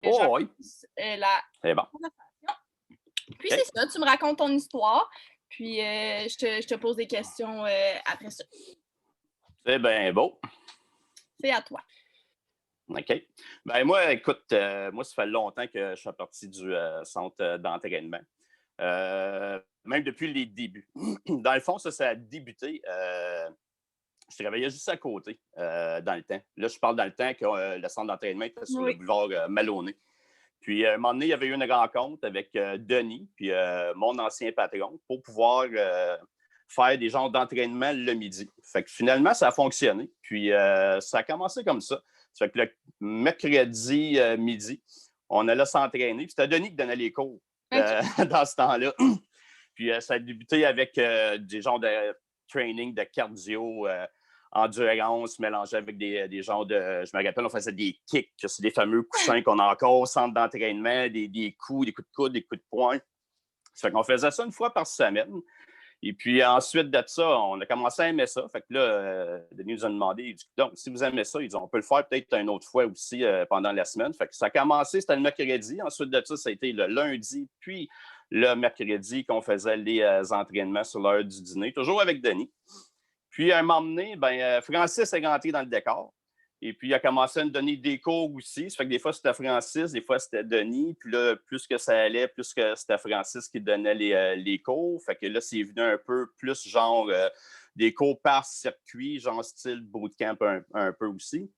Oh, j'en oui. la C'est bon. conversation. Puis OK. c'est ça, tu me racontes ton histoire, puis je te pose des questions après ça. C'est bien beau. C'est à toi. OK. Ben moi, écoute, moi, ça fait longtemps que je suis parti du centre d'entraînement. Même depuis les débuts. Dans le fond, ça a débuté. Je travaillais juste à côté dans le temps. Là, je parle dans le temps que le centre d'entraînement était sur le Oui. boulevard Maloney. Puis, à un moment donné, il y avait eu une rencontre avec Denis, puis mon ancien patron, pour pouvoir faire des genres d'entraînement le midi. Fait que finalement, ça a fonctionné. Puis, ça a commencé comme ça. Ça fait que le mercredi midi, on allait s'entraîner. Puis, c'était Denis qui donnait les cours dans ce temps-là. Puis, ça a débuté avec des genres de training de cardio, endurance mélangé avec des genres de. Je me rappelle, on faisait des kicks. C'est des fameux coussins qu'on a encore au centre d'entraînement, des coups, des coups de coude, des coups de poing. Ça fait qu'on faisait ça une fois par semaine. Et puis ensuite de ça, on a commencé à aimer ça. Fait que là, Denis nous a demandé, il dit, donc, si vous aimez ça, il dit, on peut le faire peut-être une autre fois aussi pendant la semaine. Fait que ça a commencé, c'était le mercredi. Ensuite de ça, ça a été le lundi, puis le mercredi qu'on faisait les entraînements sur l'heure du dîner, toujours avec Denis. Puis, à un moment donné, Francis est rentré dans le décor. Et puis, il a commencé à nous donner des cours aussi. Ça fait que des fois, c'était Francis, des fois, c'était Denis. Puis là, plus que ça allait, plus que c'était Francis qui donnait les cours. Fait que là, c'est venu un peu plus genre des cours par circuit, genre style bootcamp un peu aussi.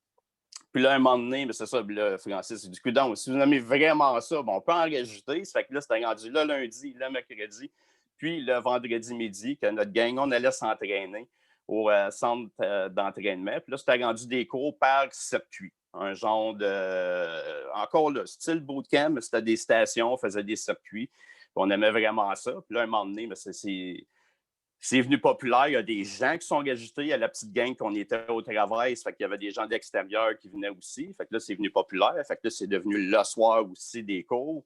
Puis là, à un moment donné, c'est ça, là, Francis, il dit, donc, si vous aimez vraiment ça, on peut en rajouter. Ça fait que là, c'était rendu le lundi, le mercredi, puis le vendredi midi, que notre gang, on allait s'entraîner au centre d'entraînement. Puis là, c'était rendu des cours par circuit. Un genre de. Encore là, style bootcamp, mais c'était des stations, on faisait des circuits. Puis on aimait vraiment ça. Puis là, à un moment donné, c'est venu populaire. Il y a des gens qui sont ajoutés à la petite gang qu'on était au travail. Ça fait qu'il y avait des gens d'extérieur qui venaient aussi. Fait que là, c'est venu populaire. Fait que là, c'est devenu le soir aussi des cours.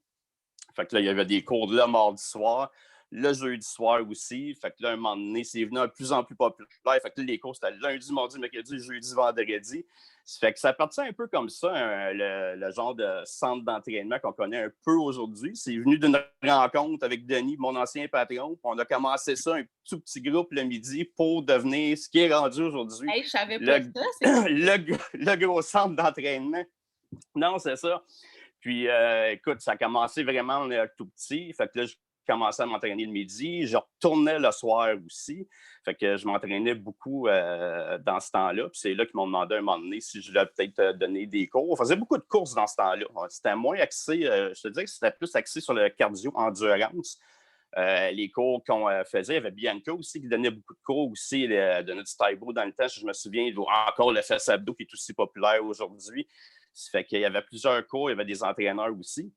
Fait que là, il y avait des cours le mardi soir, le jeudi soir aussi. Fait que là, un moment donné, c'est venu de plus en plus populaire. Fait que là, les cours, c'était lundi, mardi, mercredi, jeudi, vendredi. Ça fait que ça partit un peu comme ça, le genre de centre d'entraînement qu'on connaît un peu aujourd'hui. C'est venu d'une rencontre avec Denis, mon ancien patron. On a commencé ça, un tout petit groupe le midi pour devenir ce qui est rendu aujourd'hui. Hey, je savais pas ça. Le gros centre d'entraînement. Non, c'est ça. Puis, écoute, ça a commencé vraiment tout petit. Fait que là, je commençais à m'entraîner le midi. Je retournais le soir aussi. Fait que je m'entraînais beaucoup dans ce temps-là. Puis c'est là qu'ils m'ont demandé à un moment donné si je voulais peut-être donner des cours. On faisait beaucoup de courses dans ce temps-là. C'était moins axé, je te dirais que c'était plus axé sur le cardio endurance. Les cours qu'on faisait, il y avait Bianca aussi qui donnait beaucoup de cours aussi, de notre Taibo dans le temps. Je me souviens, il y a encore le fesse abdo qui est aussi populaire aujourd'hui. Ça fait qu'il y avait plusieurs cours, il y avait des entraîneurs aussi.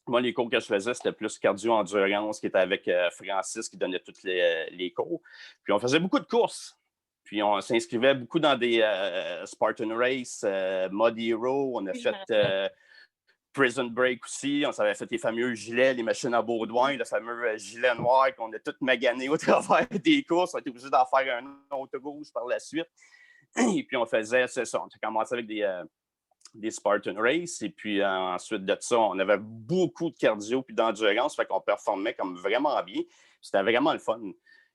Moi, les cours que je faisais, c'était plus cardio-endurance qui était avec Francis qui donnait tous les cours. Puis on faisait beaucoup de courses. Puis on s'inscrivait beaucoup dans des Spartan Race, Mud Hero. On a fait Prison Break aussi. On s'avait fait les fameux gilets, les machines à Baudouin, le fameux gilet noir qu'on a tout magané au travers des courses. On était obligé d'en faire un autre rouge par la suite. Et puis on faisait, c'est ça, on a commencé avec des Spartan Race. Et puis ensuite de ça, on avait beaucoup de cardio puis d'endurance. Fait qu'on performait comme vraiment bien. C'était vraiment le fun.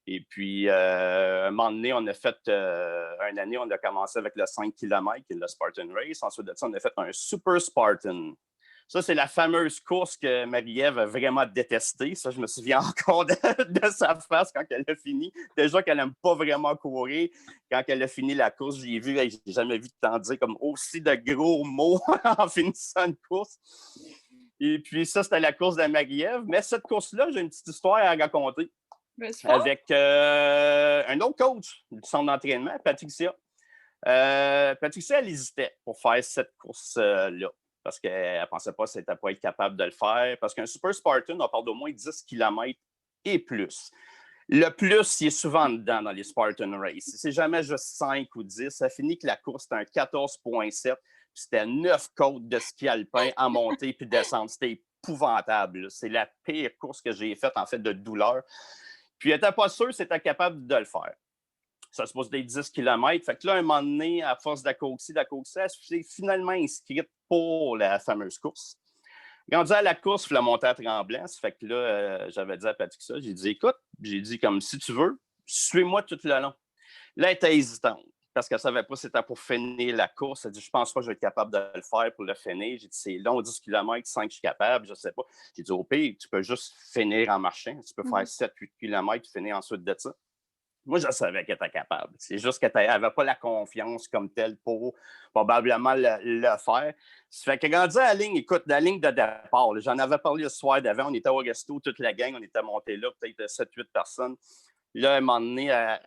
Et puis, un moment donné, on a fait, une année, on a commencé avec le 5 km, qui est le Spartan Race. Ensuite de ça, on a fait un Super Spartan. Ça, c'est la fameuse course que Marie-Ève a vraiment détestée. Ça, je me souviens encore de sa face quand elle a fini. Déjà qu'elle n'aime pas vraiment courir. Quand elle a fini la course, j'ai vu, j'ai jamais vu tant dire comme aussi de gros mots en finissant une course. Et puis ça, c'était la course de Marie-Ève. Mais cette course-là, j'ai une petite histoire à raconter avec un autre coach du centre d'entraînement, Patricia. Patricia, elle hésitait pour faire cette course-là parce qu'elle ne pensait pas qu'elle n'était pas être capable de le faire. Parce qu'un Super Spartan, on parle d'au moins 10 km et plus. Le plus, il est souvent dedans dans les Spartan Race. C'est jamais juste 5 ou 10. Ça finit que la course, c'était un 14,7. C'était 9 côtes de ski alpin à monter puis descendre. C'était épouvantable. C'est la pire course que j'ai faite, en fait, de douleur. Puis, elle n'était pas sûre que c'était capable de le faire. Ça se passe des 10 km. Fait que là, un moment donné, à force elle s'est finalement inscrite pour la fameuse course. Rendu à la course, puis la montée à Tremblant, ça fait que là, j'avais dit à Patrick ça, j'ai dit, écoute, j'ai dit comme si tu veux, suis-moi tout le long. Là, elle était hésitante parce qu'elle ne savait pas si c'était pour finir la course. Elle dit, je pense pas que je vais être capable de le faire pour le finir. J'ai dit, c'est long, 10 km, 5, je suis capable, je ne sais pas. J'ai dit, au pire, tu peux juste finir en marchant. Tu peux faire 7, 8 km, finir ensuite de ça. Moi, je savais qu'elle était capable. C'est juste qu'elle n'avait pas la confiance comme telle pour probablement le faire. Ça fait que rendu à la ligne, écoute, la ligne de départ, j'en avais parlé le soir d'avant, on était au resto, toute la gang, on était montés là, peut-être 7-8 personnes. Là, à un moment donné, à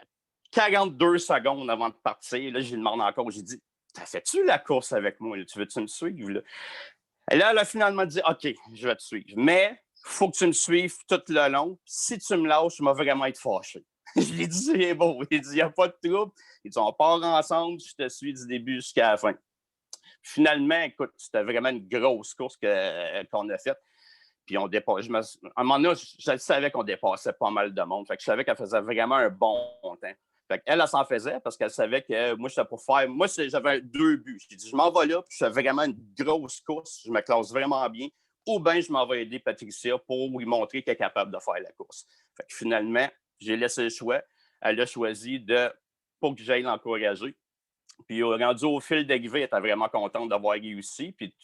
42 secondes avant de partir, là, j'ai demandé encore, j'ai dit, t'as fait-tu la course avec moi? Là? Tu veux-tu me suivre? Là? Et là, elle a finalement dit, OK, je vais te suivre. Mais il faut que tu me suives tout le long. Si tu me lâches, je vais vraiment être fâché. Je lui ai dit, c'est beau. Il dit, il n'y a pas de trouble. Il dit, on part ensemble, je te suis du début jusqu'à la fin. Finalement, écoute, c'était vraiment une grosse course qu'on a faite. Puis on dépasse. À un moment donné, je savais qu'on dépassait pas mal de monde. Fait que je savais qu'elle faisait vraiment un bon temps. Fait qu'elle, elle s'en faisait parce qu'elle savait que moi, j'étais pour faire. Moi, j'avais 2 buts. J'ai dit, je m'en vais là, puis je fais vraiment une grosse course. Je me classe vraiment bien. Ou bien je m'en vais aider Patricia pour lui montrer qu'elle est capable de faire la course. Fait que finalement, j'ai laissé le choix. Elle a choisi pour que j'aille l'encourager. Puis rendu au fil d'arrivée, elle était vraiment contente d'avoir réussi. Puis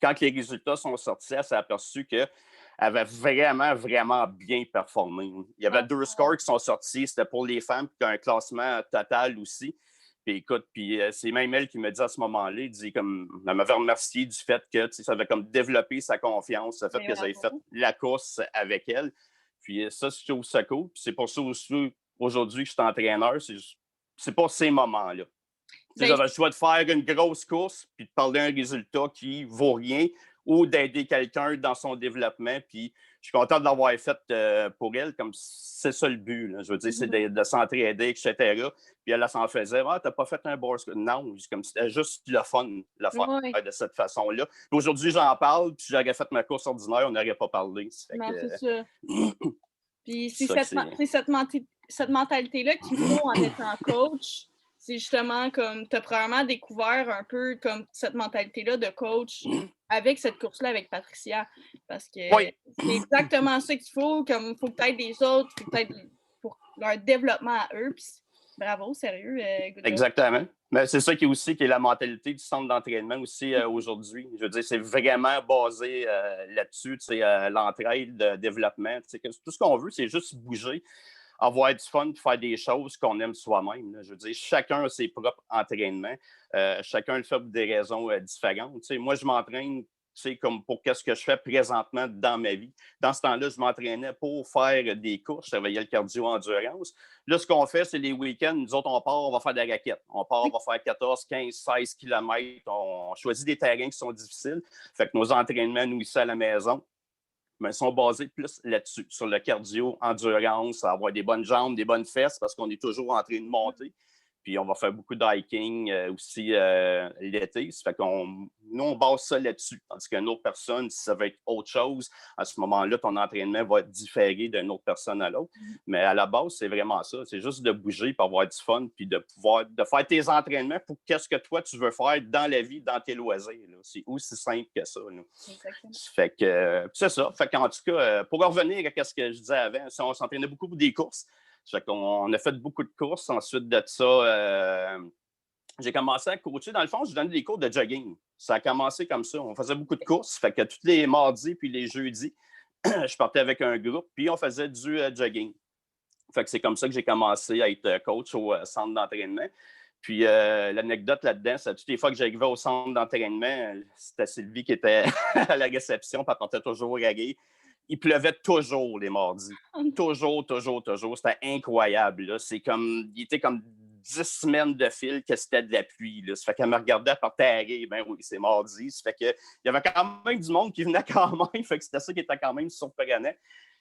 quand les résultats sont sortis, elle s'est aperçue qu'elle avait vraiment, vraiment bien performé. Il y avait 2 scores qui sont sortis. C'était pour les femmes, puis un classement total aussi. Puis écoute, c'est même elle qui me dit à ce moment-là, elle m'avait remercié du fait que ça avait comme développé sa confiance, le fait que j'avais fait la course avec elle. Puis ça, je trouve ça cool. Puis c'est pour ça aussi, aujourd'hui, que je suis entraîneur. C'est pour ces moments-là. J'avais le choix de faire une grosse course puis de parler d'un résultat qui vaut rien ou d'aider quelqu'un dans son développement. Puis je suis content de l'avoir fait pour elle, comme c'est ça le but. Là. Je veux dire, c'est de s'entraider, etc. Puis elle s'en faisait. Ah, t'as pas fait un board score. Non, comme c'était juste le fun de le faire de cette façon-là. Puis aujourd'hui, j'en parle, puis si j'aurais fait ma course ordinaire, on n'aurait pas parlé. Non, c'est ça. Puis c'est cette mentalité-là qu'il faut en étant coach. C'est justement comme tu as probablement découvert un peu comme cette mentalité-là de coach avec cette course-là avec Patricia. Parce que c'est exactement ça qu'il faut. Comme il faut peut-être des autres, peut-être pour leur développement à eux. Puis bravo, sérieux. Exactement. Mais c'est ça qui est la mentalité du centre d'entraînement aussi aujourd'hui. Je veux dire, c'est vraiment basé là-dessus, l'entraide, le développement. Tout ce qu'on veut, c'est juste bouger, avoir du fun, faire des choses qu'on aime soi-même. Là. Je veux dire, chacun a ses propres entraînements. Chacun le fait pour des raisons différentes. Moi, je m'entraîne comme pour qu'est-ce que je fais présentement dans ma vie. Dans ce temps-là, je m'entraînais pour faire des courses, je travaillais le cardio-endurance. Là, ce qu'on fait, c'est les week-ends, nous autres, on part, on va faire des raquettes. On part, on va faire 14, 15, 16 km. On choisit des terrains qui sont difficiles. Fait que nos entraînements, nous, ici à la maison, mais sont basés plus là-dessus, sur le cardio, endurance, avoir des bonnes jambes, des bonnes fesses, parce qu'on est toujours en train de monter. Puis on va faire beaucoup d'hiking aussi l'été. Ça fait nous, on base ça là-dessus. Tandis qu'une autre personne, si ça va être autre chose, à ce moment-là, ton entraînement va être différé d'une autre personne à l'autre. Mais à la base, c'est vraiment ça. C'est juste de bouger, pour avoir du fun, puis de faire tes entraînements pour qu'est-ce que toi, tu veux faire dans la vie, dans tes loisirs. Là. C'est aussi simple que ça. Fait que c'est ça. Fait qu'en tout cas, pour revenir à ce que je disais avant, on s'entraînait beaucoup pour des courses. Fait qu'on a fait beaucoup de courses. Ensuite de ça, j'ai commencé à coacher. Dans le fond, je donnais des cours de jogging. Ça a commencé comme ça. On faisait beaucoup de courses. Fait que tous les mardis puis les jeudis, je partais avec un groupe, puis on faisait du jogging. Fait que c'est comme ça que j'ai commencé à être coach au centre d'entraînement. Puis l'anecdote là-dedans, c'est toutes les fois que j'arrivais au centre d'entraînement, c'était Sylvie qui était à la réception, puis elle portait toujours raguer. Il pleuvait toujours les mardis. Toujours, toujours, toujours. C'était incroyable. Là. Il était comme 10 semaines de fil que c'était de la pluie. Là. Ça fait qu'elle me regardait par terre. Ben oui, c'est mardi. Ça fait qu'il y avait quand même du monde qui venait quand même. Fait que c'était ça qui était quand même surprenant.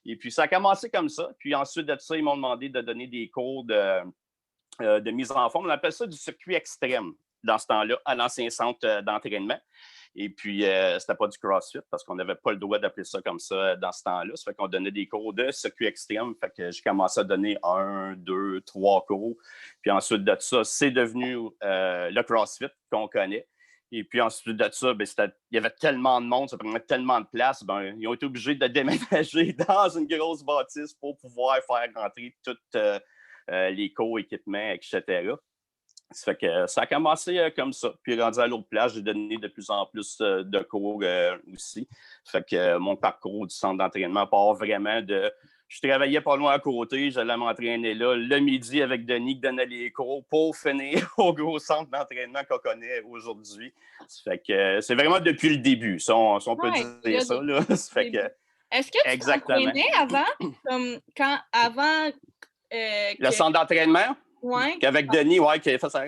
Et puis, ça a commencé comme ça. Puis ensuite de ça, ils m'ont demandé de donner des cours de mise en forme. On appelle ça du circuit extrême dans ce temps-là, à l'ancien centre d'entraînement. Et puis, c'était pas du CrossFit parce qu'on n'avait pas le droit d'appeler ça comme ça dans ce temps-là. Ça fait qu'on donnait des cours de circuit extrême. Fait que j'ai commencé à donner 1, 2, 3 cours. Puis ensuite de ça, c'est devenu le CrossFit qu'on connaît. Et puis ensuite de ça, il y avait tellement de monde, ça prenait tellement de place, ils ont été obligés de déménager dans une grosse bâtisse pour pouvoir faire rentrer tous les co-équipements, etc. Ça fait que ça a commencé comme ça. Puis rendu à l'autre place, j'ai donné de plus en plus de cours aussi. Ça fait que mon parcours du centre d'entraînement part vraiment de... Je travaillais pas loin à côté, j'allais m'entraîner là le midi avec Denis qui donnait les cours pour finir au gros centre d'entraînement qu'on connaît aujourd'hui. Ça fait que c'est vraiment depuis le début, si on peut dire ça. Là. Ça fait que, est-ce que tu t'entraînais avant? Comme avant le centre d'entraînement? Ouais. Avec Denis, qui avait fait ça.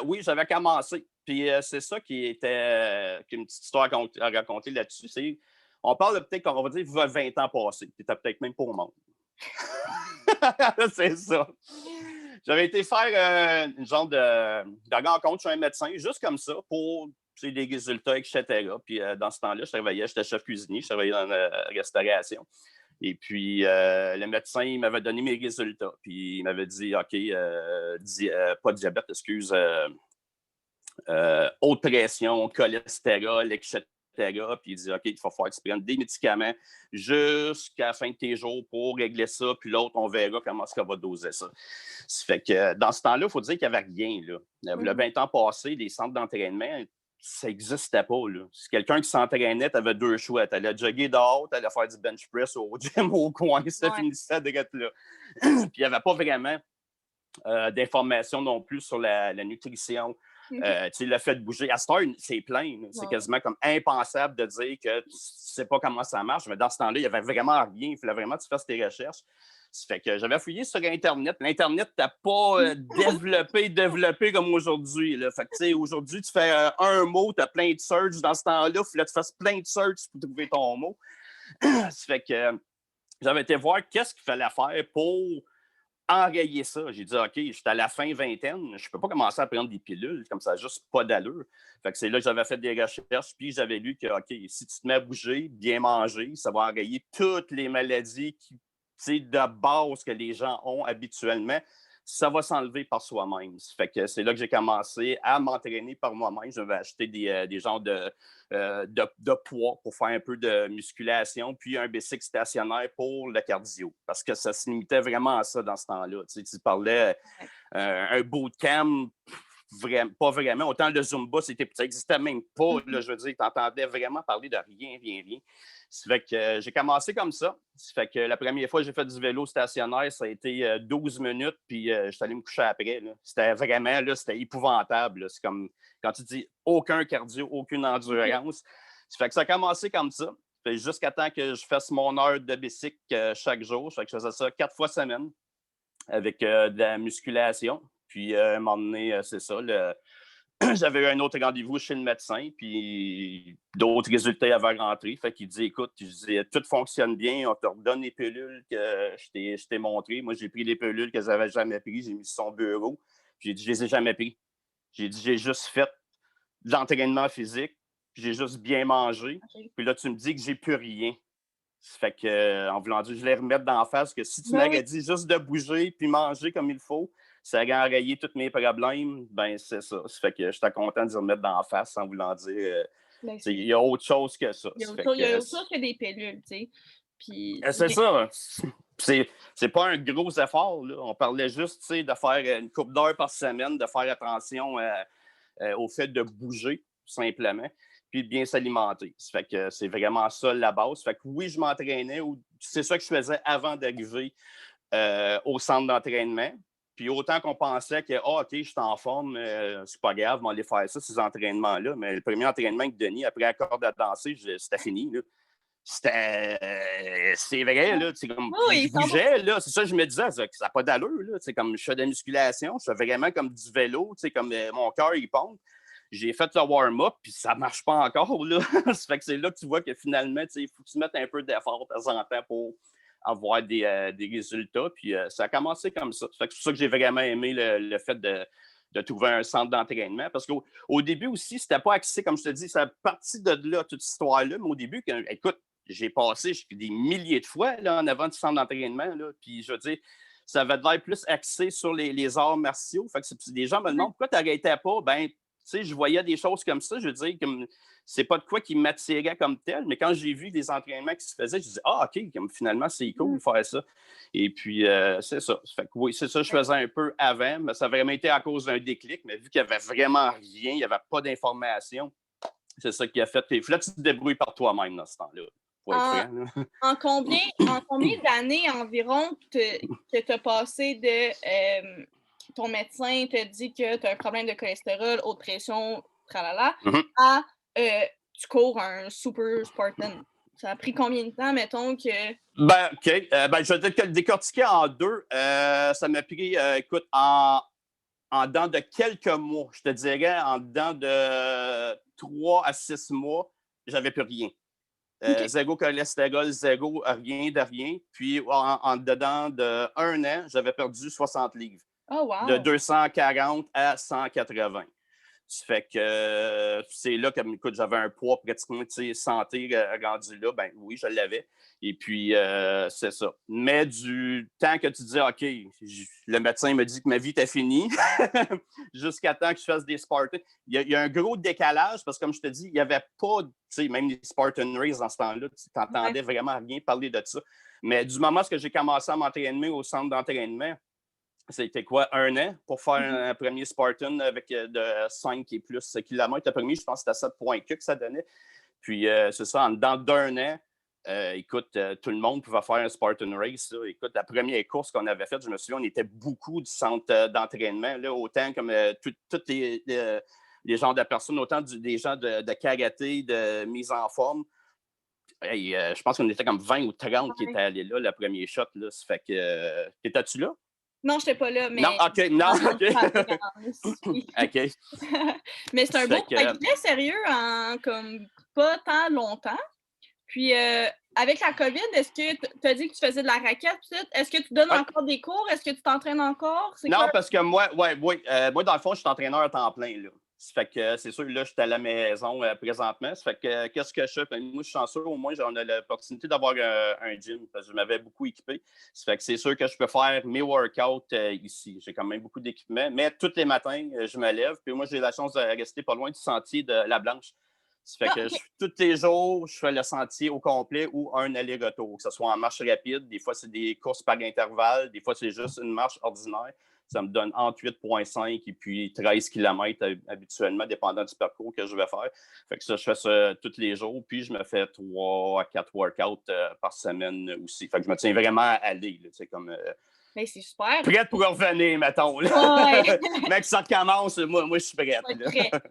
Oui, j'avais commencé. Puis c'est ça qui était une petite histoire à raconter là-dessus. On parle peut-être, on va dire, 20 ans passés. Tu n'étais peut-être même pas au monde. C'est ça. J'avais été faire une genre de rencontre chez un médecin, juste comme ça, pour des résultats, etc. Puis dans ce temps-là, j'étais chef cuisinier, je travaillais dans la restauration. Et puis, le médecin, il m'avait donné mes résultats. Puis, il m'avait dit, OK, pas de diabète, excuse, haute pression, cholestérol, etc. Puis, il dit, OK, il va falloir que tu prennes des médicaments jusqu'à la fin de tes jours pour régler ça. Puis l'autre, on verra comment est-ce qu'on va doser ça. Ça fait que dans ce temps-là, il faut dire qu'il n'y avait rien. Là. Le 20 ans passé, les centres d'entraînement, ça n'existait pas. Là. Si quelqu'un qui s'entraînait, tu avais deux choix. Tu allais jogger dehors, tu allais faire du bench press au gym au coin, ça finissait direct là. Puis il n'y avait pas vraiment d'informations non plus sur la nutrition. Le fait de bouger. À cette heure, c'est plein. C'est quasiment comme impensable de dire que tu ne sais pas comment ça marche. Mais dans ce temps-là, il n'y avait vraiment rien. Il fallait vraiment que tu fasses tes recherches. Ça fait que j'avais fouillé sur Internet. L'Internet n'a pas développé comme aujourd'hui. Là. Fait que, aujourd'hui, tu fais un mot, tu as plein de search. Dans ce temps-là, il fallait que tu fasses plein de search pour trouver ton mot. Ça fait que j'avais été voir qu'est-ce qu'il fallait faire pour enrayer ça. J'ai dit, OK, j'étais à la fin vingtaine, je ne peux pas commencer à prendre des pilules, comme ça, juste pas d'allure. Fait que c'est là que j'avais fait des recherches, puis j'avais lu que, OK, si tu te mets à bouger, bien manger, ça va enrayer toutes les maladies de base que les gens ont habituellement. Ça va s'enlever par soi-même. Fait que c'est là que j'ai commencé à m'entraîner par moi-même. Je vais acheter des genres de poids pour faire un peu de musculation, puis un bicycle stationnaire pour le cardio. Parce que ça se limitait vraiment à ça dans ce temps-là. Tu parlais un bootcamp, pas vraiment. Autant le Zumba, ça n'existait même pas. Là, je veux dire, tu entendais vraiment parler de rien. Ça fait que j'ai commencé comme ça. Ça fait que la première fois que j'ai fait du vélo stationnaire, ça a été 12 minutes, puis je suis allé me coucher après. Là. C'était vraiment, c'était épouvantable. Là. C'est comme quand tu dis aucun cardio, aucune endurance. Ça fait que ça a commencé comme ça. Jusqu'à temps que je fasse mon heure de bicycle chaque jour. Ça fait que je faisais ça 4 fois semaine avec de la musculation. Puis à un moment donné, c'est ça, j'avais eu un autre rendez-vous chez le médecin, puis d'autres résultats avaient rentré. Fait qu'il dit, écoute, tout fonctionne bien, on te redonne les pilules que je t'ai montrées. Moi, j'ai pris les pilules que je n'avais jamais prises, j'ai mis sur son bureau. J'ai dit, je les ai jamais pris. J'ai dit, j'ai juste fait de l'entraînement physique, puis j'ai juste bien mangé. Okay. Puis là, tu me dis que j'ai plus rien. Ça fait que, en voulant dire, je les remettre d'en face, que si tu m'avais dit juste de bouger puis manger comme il faut, ça aurait enrayé tous mes problèmes, ben c'est ça. Ça fait que j'étais content de les remettre d'en face en voulant dire, il y a autre chose que ça. Il y a autre chose que des pilules, tu sais. Puis, c'est ça. C'est pas un gros effort, là. On parlait juste, de faire une couple d'heures par semaine, de faire attention au fait de bouger, tout simplement, puis de bien s'alimenter. Ça fait que c'est vraiment ça la base. Ça fait que oui, je m'entraînais, c'est ça que je faisais avant d'arriver au centre d'entraînement. Puis autant qu'on pensait que, OK, je suis en forme, c'est pas grave, on va aller faire ça, ces entraînements-là. Mais le premier entraînement avec Denis, après la corde à danser, c'était fini, là. C'est vrai, là, comme, je bougeais, là, c'est ça que je me disais, ça n'a pas d'allure, là, comme je fais de la musculation, je fais vraiment comme du vélo, comme mon cœur, il pompe. J'ai fait le warm-up, puis ça marche pas encore, là. Ça fait que c'est là que tu vois que finalement, il faut que tu mettes un peu d'effort de temps en temps pour avoir des résultats, puis ça a commencé comme ça. C'est pour ça que j'ai vraiment aimé le fait de trouver un centre d'entraînement, parce qu'au début aussi, c'était pas axé, comme je te dis, ça a parti de là, toute cette histoire-là, mais au début, écoute, j'ai passé des milliers de fois là, en avant du centre d'entraînement, là, puis je veux dire, ça avait l'air plus axé sur les arts martiaux. Fait que les gens me demandent pourquoi tu n'arrêtais pas? Ben, sais, je voyais des choses comme ça. Je veux dire, comme c'est pas de quoi qui m'attirait comme tel, mais quand j'ai vu des entraînements qui se faisaient, je disais, ah, OK, comme finalement, c'est cool de faire ça. Et puis, c'est ça. Fait que, oui, c'est ça, je faisais un peu avant, mais ça a vraiment été à cause d'un déclic. Mais vu qu'il n'y avait vraiment rien, il n'y avait pas d'information, c'est ça qui a fait. Puis là, tu te débrouilles par toi-même dans ce temps-là. Pour être franc, là. En combien d'années environ que tu as passé de ton médecin te dit que tu as un problème de cholestérol, haute pression, tralala, à tu cours un super Spartan? Ça a pris combien de temps, mettons, que... Ben, OK. Je vais te le décortiquer en deux. Ça m'a pris, écoute, en dedans de quelques mois, je te dirais, en dedans de 3 à 6 mois, j'avais plus rien. Zéro cholestérol, zéro rien de rien. Puis, en dedans de 1 an, j'avais perdu 60 livres. Oh, wow. De 240 à 180. Ça fait que c'est là que, écoute, j'avais un poids pratiquement, tu sais, santé rendu là, ben oui, je l'avais. Et puis, c'est ça. Mais du temps que tu dis, OK, le médecin me dit que ma vie était finie, jusqu'à temps que je fasse des Spartans, il y a un gros décalage parce que, comme je te dis, il n'y avait pas, tu sais, même les Spartan Race dans ce temps-là, tu n'entendais vraiment rien parler de ça. Mais du moment où j'ai commencé à m'entraîner au centre d'entraînement, c'était quoi, 1 an pour faire un premier Spartan avec de 5 et plus kilomètres. Le premier, je pense que c'était 7,4 que ça donnait. Puis, c'est ça, en dedans d'1 an, écoute, tout le monde pouvait faire un Spartan Race. Là. Écoute, la première course qu'on avait faite, je me souviens, on était beaucoup du centre d'entraînement, là, autant comme tous les genres de personnes, autant des gens de karaté, de mise en forme. Hey, je pense qu'on était comme 20 ou 30 qui étaient allés là, le premier shot. Là. Ça fait que. Étais-tu là? Non, je n'étais pas là, mais... Non, OK, non, OK. OK. Mais c'est un beau projet sérieux en comme pas tant longtemps. Puis, avec la COVID, est-ce que tu as dit que tu faisais de la raquette? Est-ce que tu donnes encore des cours? Est-ce que tu t'entraînes encore? Non, parce que moi, moi, dans le fond, je suis entraîneur à temps plein, là. Ça fait que c'est sûr, là, je suis à la maison présentement. Ça fait que qu'est-ce que je fais? Moi, je suis chanceux, au moins, j'en ai l'opportunité d'avoir un gym parce que je m'avais beaucoup équipé. Ça fait que c'est sûr que je peux faire mes workouts ici. J'ai quand même beaucoup d'équipement. Mais tous les matins, je me lève. Puis moi, j'ai la chance de rester pas loin du sentier de la Blanche. Ça fait que tous les jours, je fais le sentier au complet ou un aller-retour, que ce soit en marche rapide. Des fois, c'est des courses par intervalle. Des fois, c'est juste une marche ordinaire. Ça me donne entre 8,5 et puis 13 km habituellement, dépendant du parcours que je vais faire. Fait que ça, je fais ça tous les jours. Puis, je me fais 3 à 4 workouts par semaine aussi. Fait que je me tiens vraiment à aller. Comme, mais c'est super. Prête pour revenir, mettons. Ouais. Mec, ça commence, moi, je suis prête.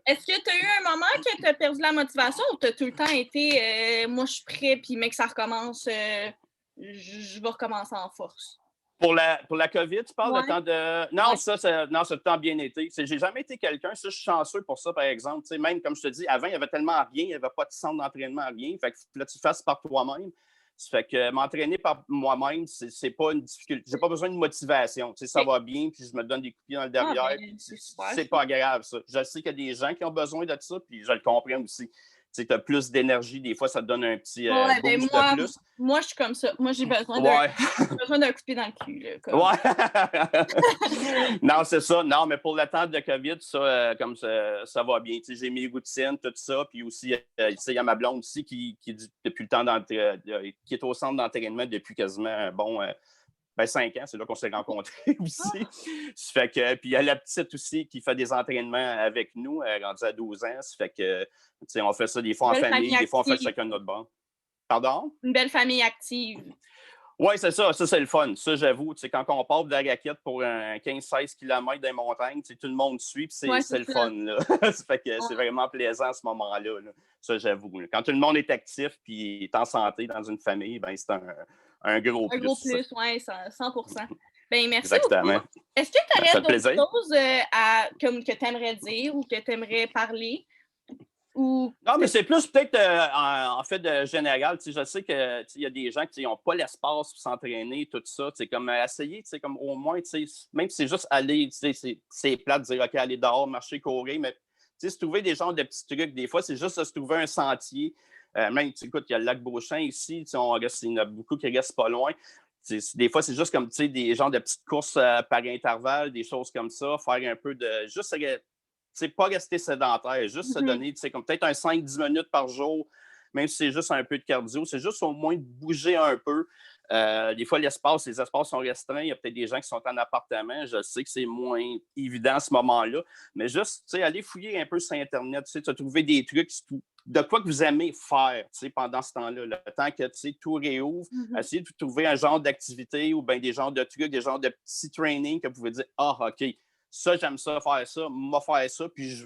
Est-ce que tu as eu un moment que tu as perdu la motivation ou tu as tout le temps été moi, je suis prêt, puis mec, ça recommence, je vais recommencer en force? Pour la COVID, tu parles de temps de. Non, ça, c'est le temps bien été. J'ai jamais été quelqu'un, ça, je suis chanceux pour ça, par exemple. T'sais, même, comme je te dis, avant, il n'y avait tellement rien, il n'y avait pas de centre d'entraînement, rien. Fait que là, tu fasses par toi-même. Ça fait que m'entraîner par moi-même, c'est pas une difficulté. J'ai pas besoin de motivation. Ça va bien, puis je me donne des coups de pied dans le derrière. C'est pas grave, ça. Je sais qu'il y a des gens qui ont besoin de ça, puis je le comprends aussi. Tu as plus d'énergie, des fois, ça te donne un petit boost de plus. Moi, je suis comme ça. Moi, j'ai besoin d'un coup de pied dans le cul. Là, comme. Ouais. Non, c'est ça. Non, mais pour le temps de COVID, ça, comme ça va bien. J'ai mes routines, tout ça. Puis aussi, il y a ma blonde aussi qui depuis le temps qui est au centre d'entraînement depuis quasiment 5 ans, c'est là qu'on s'est rencontrés aussi. Ça fait que, puis il y a la petite aussi qui fait des entraînements avec nous, rendue à 12 ans. Ça fait que, on fait ça des fois en famille, des fois on fait chacun de notre bord. Pardon? Une belle famille active. Oui, c'est ça. Ça, c'est le fun. Ça, j'avoue. Quand on part de la raquette pour un 15-16 km dans les montagnes, tout le monde suit, puis c'est le fun. Là. Ça fait que c'est vraiment plaisant à ce moment-là. Là. Ça, j'avoue. Là. Quand tout le monde est actif puis est en santé dans une famille, ben c'est un gros plus. Un gros plus, oui, 100%. Ben, merci Exactement. beaucoup. Est-ce que tu aurais d'autres choses comme que tu aimerais dire ou que tu aimerais parler? Ou... Non, mais c'est plus peut-être en fait de général. Je sais qu'il y a des gens qui n'ont pas l'espace pour s'entraîner, tout ça. Comme essayer, comme au moins, même si c'est juste aller, c'est plate de dire OK, aller dehors, marcher, courir, mais se trouver des genres de petits trucs. Des fois, c'est juste de se trouver un sentier. Même, écoute, il y a le lac Beauchamp ici, il y en a beaucoup qui restent pas loin. Des fois, c'est juste comme des genres de petites courses par intervalle, des choses comme ça, faire un peu de. Juste pas rester sédentaire, juste se donner, comme peut-être un 5-10 minutes par jour, même si c'est juste un peu de cardio, c'est juste au moins de bouger un peu. Des fois, les espaces sont restreints. Il y a peut-être des gens qui sont en appartement. Je sais que c'est moins évident à ce moment-là. Mais juste, aller fouiller un peu sur Internet, trouver des trucs de quoi que vous aimez faire pendant ce temps-là. Le temps que tout réouvre, essayez de trouver un genre d'activité ou bien des genres de trucs, des genres de petits trainings que vous pouvez dire « Ah, OK, ça, j'aime ça, faire ça, moi faire ça. » Puis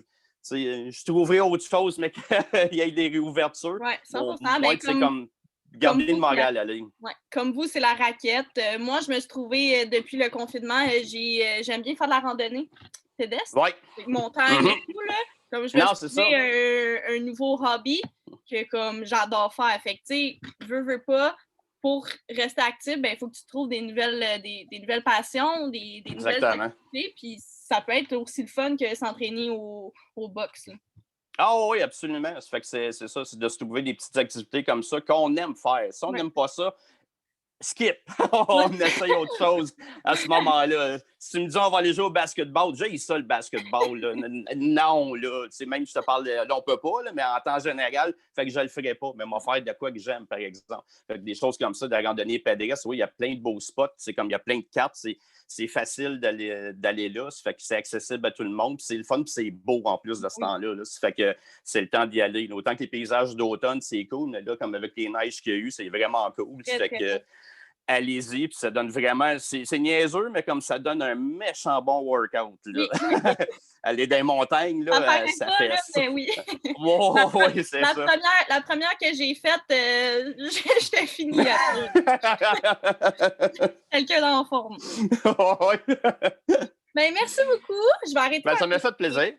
je trouverai autre chose, mais qu'il y ait des réouvertures. Oui, 100%. Moi, comme garder le moral à la ligne. Ouais. Comme vous, c'est la raquette. Moi, je me suis trouvée, depuis le confinement, j'aime bien faire de la randonnée pédestre. Oui. Montagne et tout, là. Comme je me suis trouvé un nouveau hobby que comme j'adore faire. Fait que, tu sais, veux pas, pour rester actif, il faut que tu trouves des nouvelles passions, des nouvelles activités. Puis ça peut être aussi le fun que s'entraîner au boxe. Là. Ah oui, absolument. Ça fait que c'est ça, c'est de se trouver des petites activités comme ça qu'on aime faire. Si on n'aime pas ça, skip! On essaye autre chose à ce moment-là. Si tu me dis on va aller jouer au basketball, j'ai ça le basketball. Là. Non, là. Même si je te parle, là, on peut pas, là, mais en temps général, fait que je le ferai pas. Mais moi, faire de quoi que j'aime, par exemple. Fait que des choses comme ça, de la randonnée pédestre, oui, il y a plein de beaux spots. C'est comme il y a plein de cartes. C'est facile d'aller là. Ça fait que c'est accessible à tout le monde. Puis c'est le fun, puis c'est beau en plus de ce temps-là. Là. Ça fait que c'est le temps d'y aller. Autant que les paysages d'automne, c'est cool, mais là, comme avec les neiges qu'il y a eu, c'est vraiment cool. Ça fait que allez-y, puis ça donne vraiment... C'est niaiseux, mais comme ça donne un méchant bon workout. Là. Aller dans les montagnes, là, ça fait ça. Oui. Oui, c'est ça. La première que j'ai faite, j'étais finie. Quelqu'un dans la forme. Oui. Merci beaucoup. Je vais arrêter. Ça m'a fait plaisir.